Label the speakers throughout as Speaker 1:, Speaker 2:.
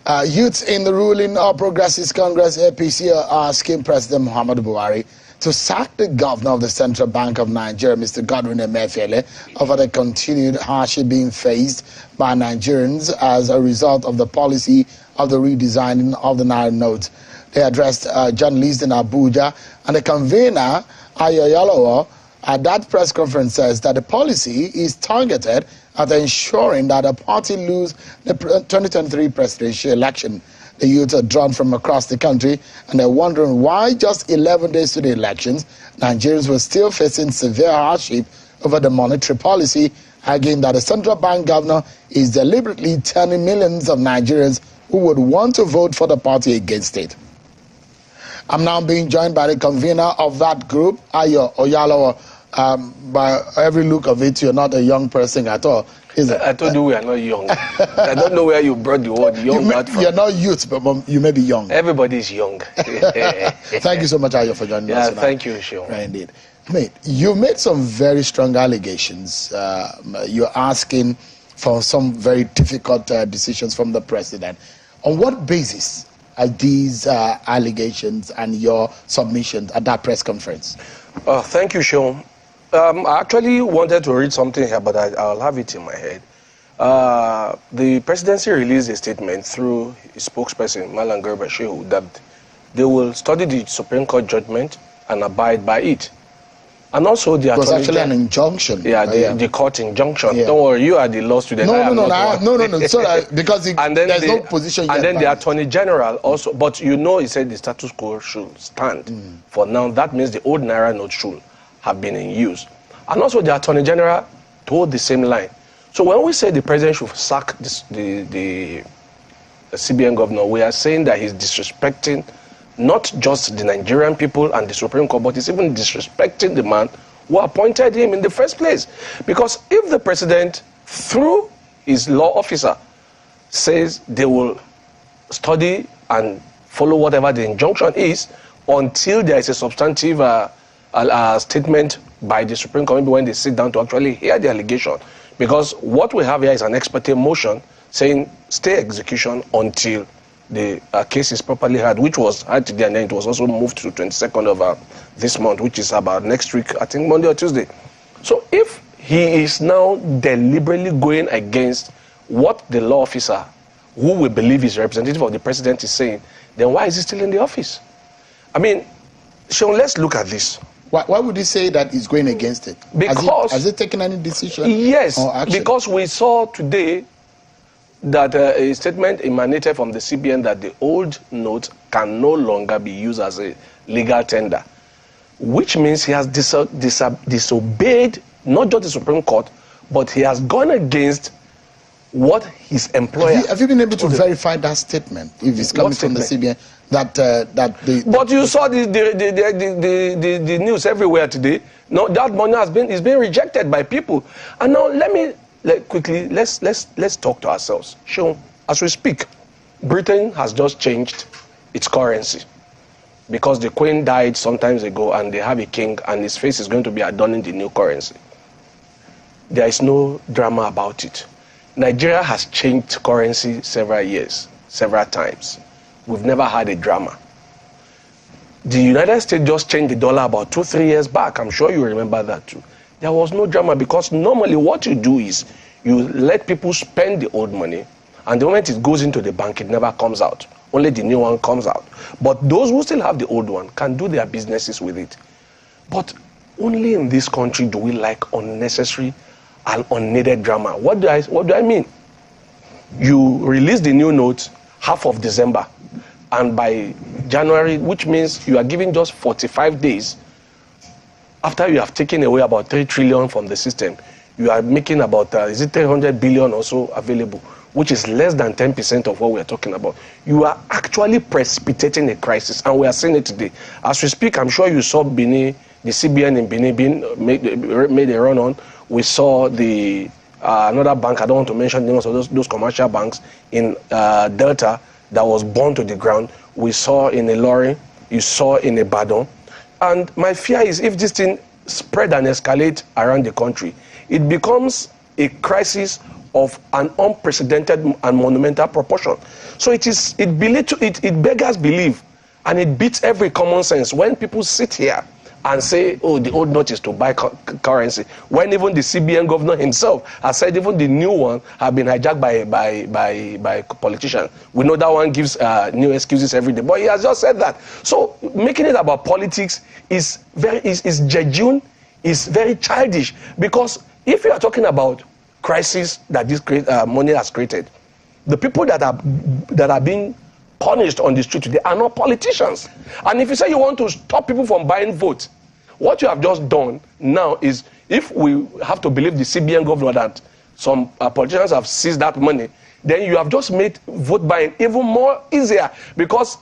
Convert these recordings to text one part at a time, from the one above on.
Speaker 1: Youths in the ruling All Progressives Congress APC are asking President Muhammadu Buhari to sack the governor of the Central Bank of Nigeria, Mr. Godwin Emefiele, over the continued hardship being faced by Nigerians as a result of the policy of the redesigning of the Naira note. They addressed journalists in Abuja, and the convener, Ayoyalowo, at that press conference says that the policy is targeted at ensuring that the party lose the 2023 presidential election. The youth are drawn from across the country, and they're wondering why just 11 days to the elections, Nigerians were still facing severe hardship over the monetary policy, arguing that the central bank governor is deliberately turning millions of Nigerians who would want to vote for the party against it. I'm now being joined by the convener of that group, Ayo Oyalowo. By every look of it, you're not a young person at all.
Speaker 2: I told you we are not young. I don't know where you brought the word young from.
Speaker 1: You're not youth, but you may be young.
Speaker 2: Everybody is young.
Speaker 1: Thank you so much, Ayo, for joining us.
Speaker 2: Yeah, thank you, Sean.
Speaker 1: Right, indeed. Mate, you made some very strong allegations. You're asking for some very difficult decisions from the president. On what basis are these allegations and your submissions at that press conference?
Speaker 2: Thank you, Sean. I actually wanted to read something here, but I'll have it in my head. The presidency released a statement through his spokesperson, Malam Garba Shehu, that they will study the Supreme Court judgment and abide by it. And also the
Speaker 1: attorney... It was actually an injunction.
Speaker 2: Yeah, the court injunction. Yeah. Don't worry, you are the law student.
Speaker 1: No. So because there's no position yet.
Speaker 2: And then the Attorney General also, but you know, he said the status quo should stand. For now, that means the old Naira note should have been in use. And also the Attorney General told the same line. So when we say the president should sack the CBN governor, we are saying that he's disrespecting not just the Nigerian people and the Supreme Court, but he's even disrespecting the man who appointed him in the first place. Because if the president, through his law officer, says they will study and follow whatever the injunction is until there is a substantive statement by the Supreme Court when they sit down to actually hear the allegation. Because what we have here is an ex parte motion saying stay execution until the case is properly heard, which was heard today, and then it was also moved to 22nd of this month, which is about next week, I think Monday or Tuesday. So if he is now deliberately going against what the law officer, who we believe is representative of the president, is saying, then why is he still in the office? I mean, Sean, let's look at this.
Speaker 1: Why would he say that he's going against it?
Speaker 2: Because...
Speaker 1: Has he taken any decision?
Speaker 2: Yes, because we saw today that a statement emanated from the CBN that the old note can no longer be used as a legal tender, which means he has disobeyed not just the Supreme Court, but he has gone against what his employer...
Speaker 1: Have you been able to verify that statement, if it's coming from the CBN?
Speaker 2: But you saw the news everywhere today. No, that money is being rejected by people. And now let's talk to ourselves. Sean, as we speak, Britain has just changed its currency because the Queen died some time ago, and they have a king, and his face is going to be adorning the new currency. There is no drama about it. Nigeria has changed currency several times. We've never had a drama. The United States just changed the dollar about 2-3 years back. I'm sure you remember that too. There was no drama because normally what you do is you let people spend the old money, and the moment it goes into the bank, it never comes out. Only the new one comes out. But those who still have the old one can do their businesses with it. But only in this country do we like unnecessary and unneeded drama. What do I mean? You release the new notes half of December, and by January, which means you are giving just 45 days after you have taken away about 3 trillion from the system, you are making about, 300 billion or so available, which is less than 10% of what we are talking about. You are actually precipitating a crisis, and we are seeing it today. As we speak, I'm sure you saw Benin, the CBN in Benin made a run on. We saw the another bank, I don't want to mention the names of those commercial banks in Delta that was burned to the ground. We saw in Ilorin, you saw in Ibadan. And my fear is if this thing spread and escalate around the country, it becomes a crisis of an unprecedented and monumental proportion. So it beggars belief, and it beats every common sense when people sit here and say, oh, the old note is to buy currency, when even the CBN governor himself has said even the new one have been hijacked by politicians. We know that one gives new excuses every day, but he has just said that. So making it about politics is jejune, is very childish, because if you are talking about crisis that this money has created, the people that are being punished on the street today are not politicians. And if you say you want to stop people from buying votes, what you have just done now is, if we have to believe the CBN governor that some politicians have seized that money, then you have just made vote buying even more easier, because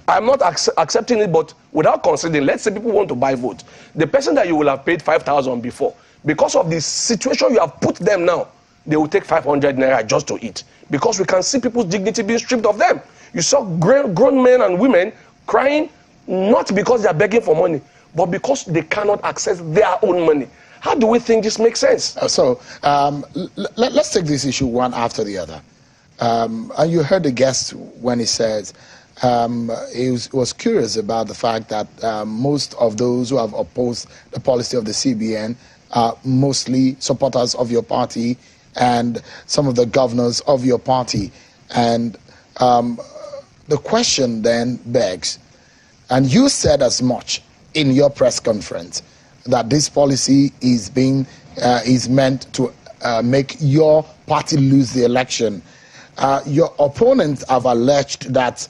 Speaker 2: I'm not accepting it, but without considering, let's say people want to buy votes. The person that you will have paid 5,000 before, because of the situation you have put them now, they will take 500 naira just to eat, because we can see people's dignity being stripped of them. You saw grown men and women crying, not because they are begging for money, but because they cannot access their own money. How do we think this makes sense?
Speaker 1: Let's take this issue one after the other. And you heard the guest when he says he was curious about the fact that most of those who have opposed the policy of the CBN are mostly supporters of your party and some of the governors of your party. And the question then begs, and you said as much in your press conference, that this policy is meant to make your party lose the election. Your opponents have alleged that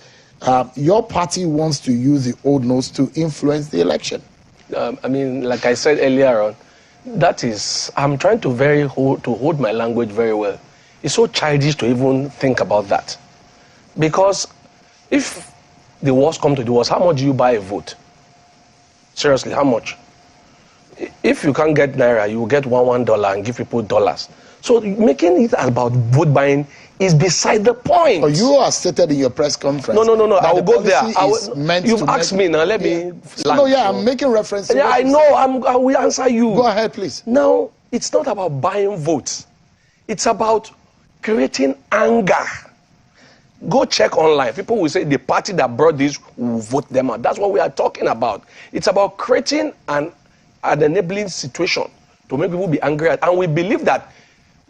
Speaker 1: your party wants to use the old notes to influence the election.
Speaker 2: I mean, like I said earlier on, that is, I'm trying to hold my language very well. It's so childish to even think about that. Because if the worst come to the worst, how much do you buy a vote? Seriously, how much? If you can't get naira, you will get $1 and give people dollars. So making it about vote buying is beside the point.
Speaker 1: But you are stated in your press conference.
Speaker 2: No. I will go there. You've asked me now. Let me.
Speaker 1: I'm making reference to.
Speaker 2: Yeah, I know. I will answer you.
Speaker 1: Go ahead, please.
Speaker 2: Now, it's not about buying votes. It's about creating anger. Go check online. People will say the party that brought this will vote them out. That's what we are talking about. It's about creating an enabling situation to make people be angry. And we believe that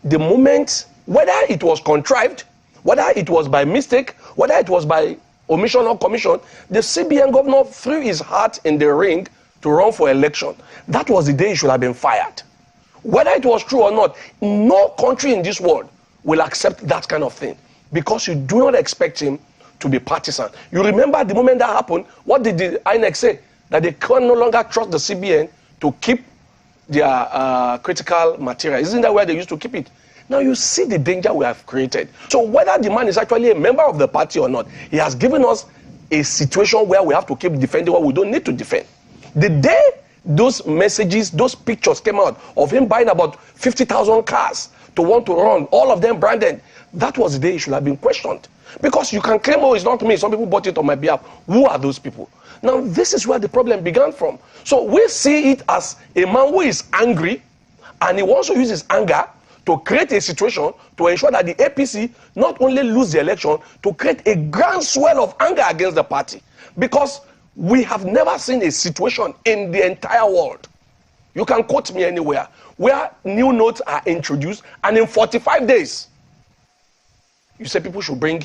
Speaker 2: the moment, whether it was contrived, whether it was by mistake, whether it was by omission or commission, the CBN governor threw his heart in the ring to run for election. That was the day he should have been fired. Whether it was true or not, no country in this world will accept that kind of thing, because you do not expect him to be partisan. You remember the moment that happened, what did the INEC say? That they can no longer trust the CBN to keep their critical material. Isn't that where they used to keep it? Now you see the danger we have created. So whether the man is actually a member of the party or not, he has given us a situation where we have to keep defending what we don't need to defend. The day those messages, those pictures came out of him buying about 50,000 cars to want to run, all of them branded, that was the day he should have been questioned. Because you can claim, oh, it's not me, some people bought it on my behalf. Who are those people? Now, this is where the problem began from. So we see it as a man who is angry, and he wants to use his anger to create a situation to ensure that the APC not only lose the election, to create a groundswell of anger against the party. Because we have never seen a situation in the entire world, you can quote me anywhere, where new notes are introduced, and in 45 days, you say people should bring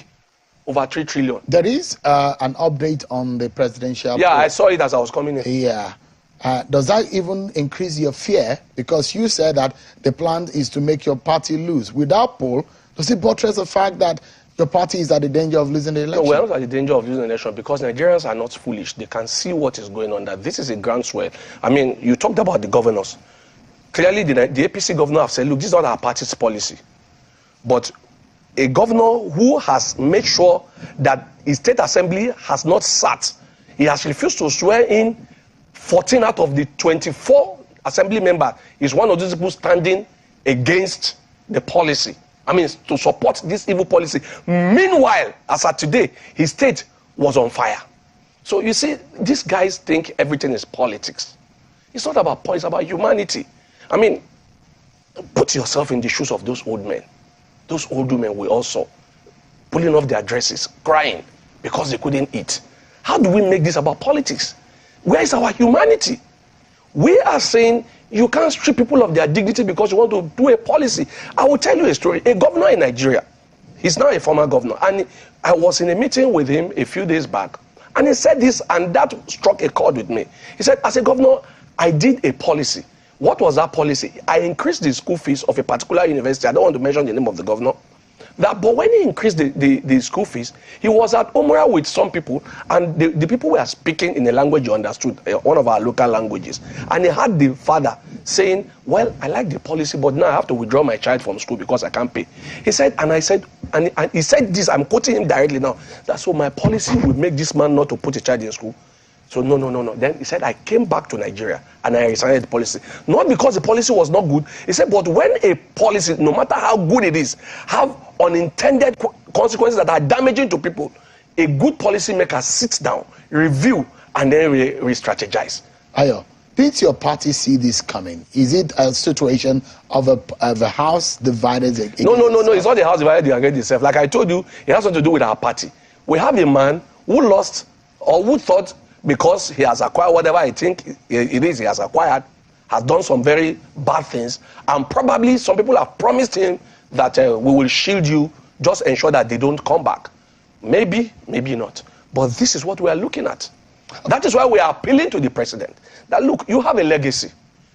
Speaker 2: over 3 trillion.
Speaker 1: There is an update on the presidential
Speaker 2: poll. I
Speaker 1: I
Speaker 2: saw it as I was coming in.
Speaker 1: Yeah. Does that even increase your fear? Because you said that the plan is to make your party lose. Without poll, does it buttress the fact that your party is at the danger of losing the election?
Speaker 2: No, we're not at the danger of losing the election, because Nigerians are not foolish. They can see what is going on, that this is a groundswell. I mean, you talked about the governors. Clearly, the APC governor have said, look, this is not our party's policy. But a governor who has made sure that his state assembly has not sat, he has refused to swear in 14 out of the 24 assembly members, is one of those people standing against the policy. I mean, to support this evil policy. Meanwhile, as at today, his state was on fire. So you see, these guys think everything is politics. It's not about politics, it's about humanity. I mean, put yourself in the shoes of those old men. those old women we all saw pulling off their dresses, crying because they couldn't eat. How do we make this about politics? Where is our humanity? We are saying you can't strip people of their dignity because you want to do a policy. I will tell you a story. A governor in Nigeria, he's now a former governor, and I was in a meeting with him a few days back, and he said this, and that struck a chord with me. He said, as a governor, I did a policy. What was that policy? I increased the school fees of a particular university. I don't want to mention the name of the governor. But when he increased the school fees, he was at Omura with some people, and the people were speaking in a language you understood, one of our local languages. And he had the father saying, well, I like the policy, but now I have to withdraw my child from school because I can't pay. He said, and he said this, I'm quoting him directly now, that so my policy will make this man not to put a child in school. So no. Then he said, I came back to Nigeria and I resigned the policy. Not because the policy was not good. He said, but when a policy, no matter how good it is, have unintended consequences that are damaging to people, a good policymaker sits down, review, and then re-strategize.
Speaker 1: Ayo, did your party see this coming? Is it a situation of a house divided against
Speaker 2: No. It's not the house divided against itself. Like I told you, it has something to do with our party. We have a man who lost, or who thought, because he has acquired whatever I think it is he has acquired, has done some very bad things, and probably some people have promised him that we will shield you, just ensure that they don't come back. Maybe not. But this is what we are looking at. That is why we are appealing to the president. That look, you have a legacy.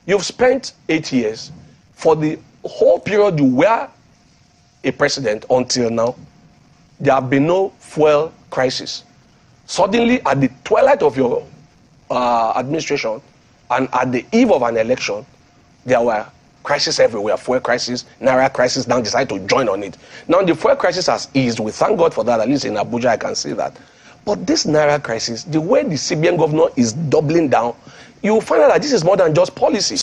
Speaker 2: You've spent 8 years. For the whole period you were a president until now, there have been no fuel crisis. Suddenly, at the twilight of your administration and at the eve of an election, there were crises everywhere. Fuel crisis, Naira crisis, now decide to join on it. Now, the fuel crisis has eased. We thank God for that. At least in Abuja, I can see that. But this Naira crisis, the way the CBN governor is doubling down, you will find out that this is more than just policy.